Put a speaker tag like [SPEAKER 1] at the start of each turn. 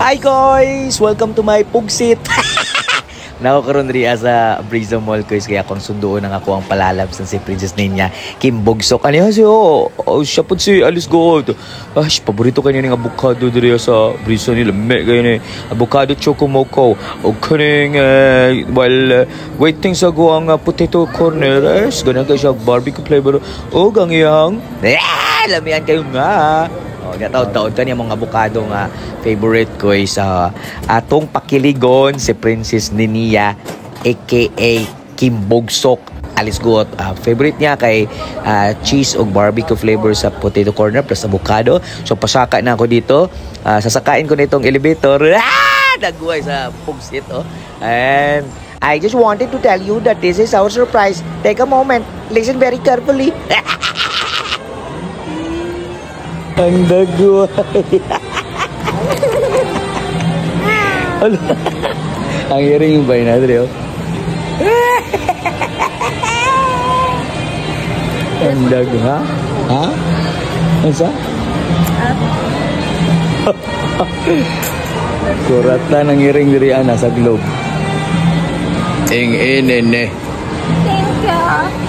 [SPEAKER 1] Hi guys! Welcome to my pugsit! Nakakaroon rin sa Brizo Mall guys, kaya akong sundoon ng ako ang palalabs ng si Princess Ninya Kim Bogsok. Ano yan siya? Siya po si Alice God. Paborito kanya ng avocado diri sa Brizo nila. May kaya ni avocado chocomoco. O kaning while waiting sa guang potato corner. Ganun kayo siya barbecue flavor. O gangiyang. Lamihan kayo nga. Taon-taon ka niya mga avocado nga favorite ko ay sa atong pakiligon si Princess Ninya aka Kim Bogsok. Alice Got. Favorite niya kay cheese o barbecue flavor sa potato corner plus avocado. So pasaka na ako dito. Sasakain ko na itong elevator. Nagway sa pugsit. And I just wanted to tell you that this is our surprise. Take a moment. Listen very carefully. Ang dagway. Ang hiring yung bayi natin, Ang dagway, ha? Ha? Ano sa? Kuratan ang hiring diri ana sa globe. Ing inene.
[SPEAKER 2] Thank you.